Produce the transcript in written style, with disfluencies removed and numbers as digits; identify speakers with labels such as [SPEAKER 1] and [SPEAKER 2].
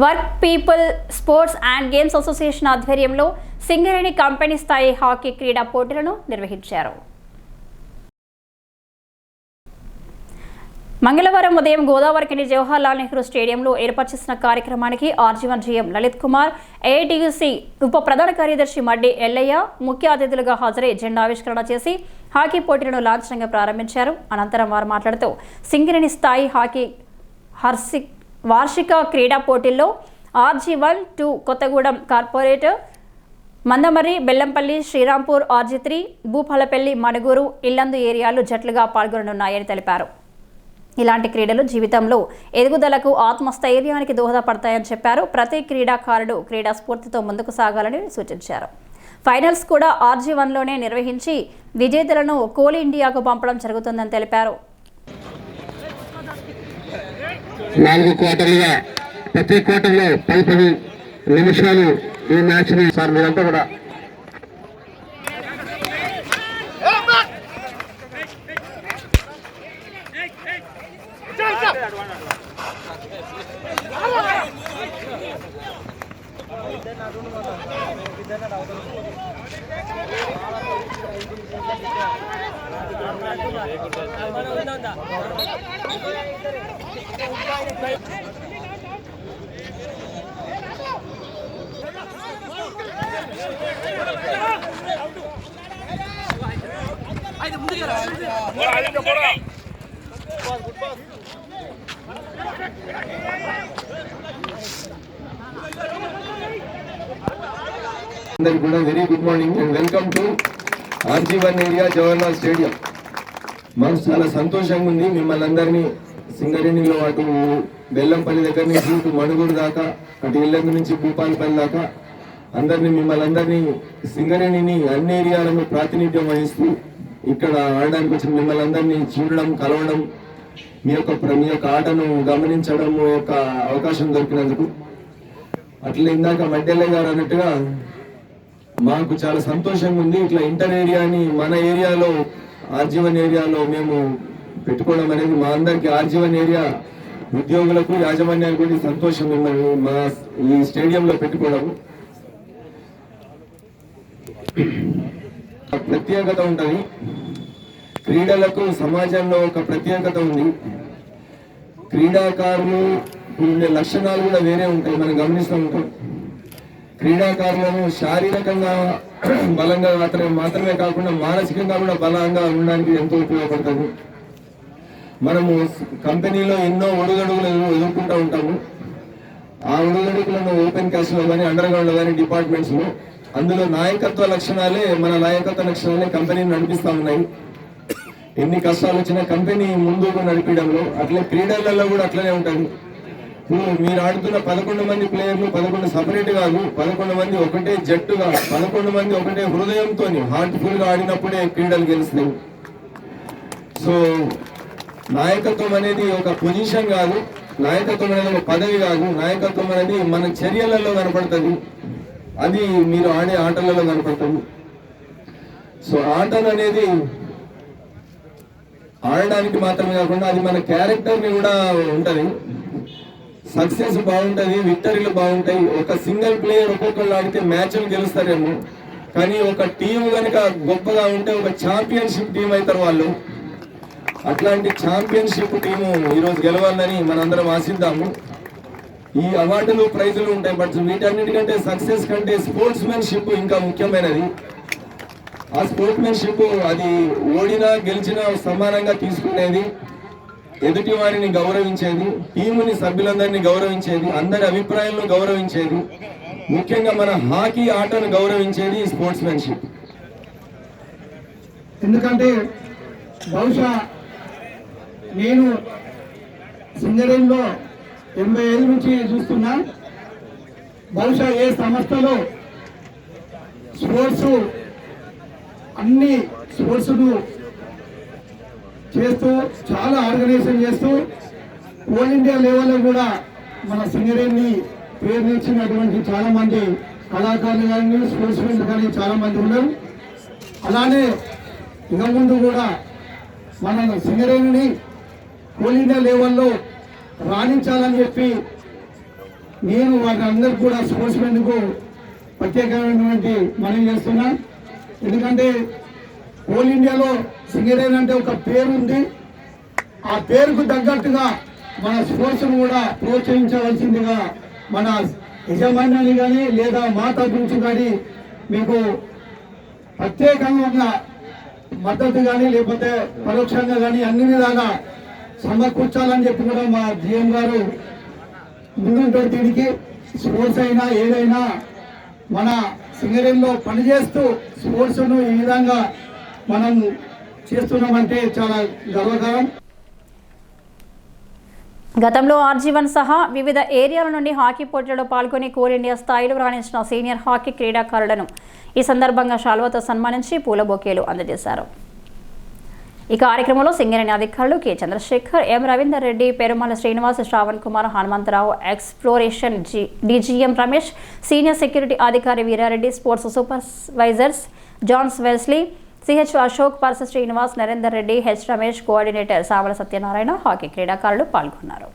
[SPEAKER 1] Work people sports and games association ఆధ్వర్యంలో Singareni company స్థాయి hockey క్రీడా పోటీలను నిర్వహించారు. మంగళవారం ఉదయం గోదావరిఖని జవహర్లాల్ నెహ్రూ స్టేడియంలో ఏర్పాటు చేసిన కార్యక్రమానికి RG one GM Lalit Kumar, AITUC ఉప ప్రధాన కార్యదర్శి మడ్డి ఎల్లయ్య ముఖ్య అతిథులుగా హాజరై జెండావిష్కరణ చేసి హాకీ పోటీలను లాంఛనంగా ప్రారంభించారు. అనంతరం వారు మాట్లాడుతూ సింగరేణి స్థాయి హాకీ వార్షిక క్రీడా పోటీల్లో RG1, 2 Kothagudem corporate, Mandamarri, Bellampalli, Srirampur, RG3, Bhupalpally, Manuguru, Yellandu ఏరియాలు జట్లుగా పాల్గొననున్నాయని తెలిపారు. ఇలాంటి క్రీడలు జీవితంలో ఎదుగుదలకు, ఆత్మస్థైర్యానికి దోహదపడతాయని చెప్పారు. ప్రతి క్రీడాకారుడు క్రీడా స్ఫూర్తితో ముందుకు సాగాలని సూచించారు. ఫైనల్స్ కూడా RG1లోనే నిర్వహించి విజేతలను కోల్ ఇండియాకు పంపడం జరుగుతుందని తెలిపారు.
[SPEAKER 2] 4 క్వార్టర్లుగా ప్రతి క్వార్టర్లో 10 నిమిషాలు ఈ మ్యాచ్ని సార్ మీరంతా కూడా అందరికీ కూడా very good morning and welcome to RG1 area Jawaharlal stadium. మాకు చాలా సంతోషంగా ఉంది మిమ్మల్ని అందరినీ సింగరేణిలో అటు బెల్లంపల్లి దగ్గర నుంచి ఇటు మణుగూరు దాకా, అటు ఇల్లందు నుంచి భూపాలపల్లి దాకా మిమ్మల్ని అందరినీ సింగరేణిని అన్ని ఏరియాలను ప్రాతినిధ్యం వహిస్తూ ఇక్కడ ఆడడానికి వచ్చిన మిమ్మల్ని అందరినీ చూడడం, కలవడం, మీ యొక్క ఆటను గమనించడం యొక్క అవకాశం దొరికినందుకు. అట్లా ఇందాక మడ్డెల్ల గారు అన్నట్టుగా మాకు చాలా సంతోషంగా ఉంది. ఇట్లా ఇంటర్ ఏరియాని మన ఏరియాలో RG1 ఏరియాలో మేము పెట్టుకోవడం అనేది మా అందరికి RG1 ఏరియా ఉద్యోగులకు, యాజమాన్యాలకు కూడా సంతోషం మిమ్మల్ని మా ఈ స్టేడియంలో పెట్టుకోవడం. ప్రత్యేకత ఉంటుంది క్రీడలకు, సమాజంలో ఒక ప్రత్యేకత ఉంది. క్రీడాకారులు ఉండే లక్షణాలు కూడా వేరే ఉంటాయి, మనం గమనిస్తూ ఉంటాం. క్రీడాకారులను శారీరకంగా బలంగా మాత్రమే కాకుండా మానసికంగా కూడా బలంగా ఉండడానికి ఎంతో ఉపయోగపడుతుంది. మనము కంపెనీలో ఎన్నో ఒడుగడుగులు ఎదుర్కొంటూ ఉంటాము. ఆ ఒడుగడుగులను ఓపెన్ క్యాస్ట్లో కానీ, అండర్ గ్రౌండ్లో కానీ, డిపార్ట్మెంట్స్లో అందులో నాయకత్వ లక్షణాలే కంపెనీని నడిపిస్తూ ఉన్నాయి. ఎన్ని కష్టాలు వచ్చినా కంపెనీ ముందుకు నడిపించడంలో, అట్లే క్రీడలలో కూడా అట్లనే ఉంటుంది. మీరు ఆడుతున్న 11 మంది ప్లేయర్లు 11 సపరేట్ కాదు, 11 మంది ఒకటే జట్టుగా, 11 మంది ఒకటే హృదయంతో హార్ట్ఫుల్ గా ఆడినప్పుడే క్రీడలు గెలుస్తాయి. సో నాయకత్వం అనేది ఒక పొజిషన్ కాదు, నాయకత్వం అనేది ఒక పదవి కాదు, నాయకత్వం అనేది మన చర్యలలో కనపడుతుంది, అది మీరు ఆడే ఆటలలో కనపడుతుంది. సో ఆటలు అనేది ఆడడానికి మాత్రమే కాకుండా అది మన క్యారెక్టర్ని కూడా ఉంటుంది. సక్సెస్ బాగుంటుంది, విక్టరీలు బాగుంటాయి. ఒక సింగిల్ ప్లేయర్ ఒక్కొక్కళ్ళు ఆడితే మ్యాచ్లు గెలుస్తారేమో, కానీ ఒక టీం కనుక గొప్పగా ఉంటే ఒక ఛాంపియన్షిప్ టీం అవుతారు వాళ్ళు. అట్లాంటి ఛాంపియన్షిప్ టీము ఈరోజు గెలవాలని మనందరం ఆశిద్దాము. ఈ అవార్డులు, ప్రైజులు ఉంటాయి, బట్ వీటన్నిటికంటే సక్సెస్ కంటే స్పోర్ట్స్ మెన్షిప్ ఇంకా ముఖ్యమైనది. ఆ స్పోర్ట్స్ మెన్షిప్ అది ఓడినా గెలిచినా సమానంగా తీసుకునేది, ఎదుటి వారిని గౌరవించేది, టీముని సభ్యులందరినీ గౌరవించేది, అందరి అభిప్రాయాలను గౌరవించేది, ముఖ్యంగా మన హాకీ ఆటను గౌరవించేది స్పోర్ట్స్ మెన్షిప్.
[SPEAKER 3] ఎందుకంటే బహుశా నేను సింగరేణిలో 85 నుంచి చూస్తున్నా. బహుశా ఏ సంస్థలో అన్ని స్పోర్ట్స్ను చేస్తూ, చాలా ఆర్గనైజేషన్ చేస్తూ, ఆల్ ఇండియా లెవెల్లో కూడా మన సింగరేణిని పేరు తెచ్చినటువంటి చాలా మంది కళాకారులు కానీ, స్పోర్ట్స్ మెన్ కానీ చాలా మంది ఉన్నారు. అలానే ఇక ముందు కూడా మన సింగరేణిని ఆల్ ఇండియా లెవెల్లో రాణించాలని చెప్పి నేను వారందరికీ కూడా స్పోర్ట్స్ మెన్కు ప్రత్యేకమైనటువంటి మనవి చేస్తున్నా. ఎందుకంటే ఆల్ ఇండియాలో సింగరేణి అంటే ఒక పేరు ఉంది. ఆ పేరుకు తగ్గట్టుగా మన స్పోర్ట్స్ను కూడా ప్రోత్సహించవలసిందిగా మన యజమాన్యాన్ని కానీ లేదా మాతా గురించి కానీ మీకు ప్రత్యేకంగా మద్దతు కానీ లేకపోతే పరోక్షంగా కానీ అన్ని విధాలా సమకూర్చాలని చెప్పి కూడా మా జిఎం గారు ముందుంటారు. దీనికి స్పోర్ట్స్ అయినా ఏదైనా మన సింగరేణిలో పనిచేస్తూ స్పోర్ట్స్ను ఈ విధంగా మనం చేస్తున్నామంటే చాలా గర్వకారం.
[SPEAKER 1] గతంలో ఆర్జీవన్ సహా వివిధ ఏరియాల నుండి హాకీ పోటీలలో పాల్గొని కోల్ ఇండియా స్థాయిలో రాణించిన సీనియర్ హాకీ క్రీడాకారులను ఈ సందర్భంగా శాల్వాతో సన్మానించి పూల బొకేలు అందజేశారు. ఈ కార్యక్రమంలో సింగరేణి అధికారులు K Chandrashekar, M Ravinder Reddy, Perumala Srinivas, Shravan Kumar, Hanumantharao, exploration DGM Ramesh, senior security అధికారి Veerareddy, sports supervisors Johns Wesley, CH Ashok, Parsa Srinivas, Narender Reddy, H Ramesh, coordinator Samala Satyanarayana, hockey క్రీడాకారులు పాల్గొన్నారు.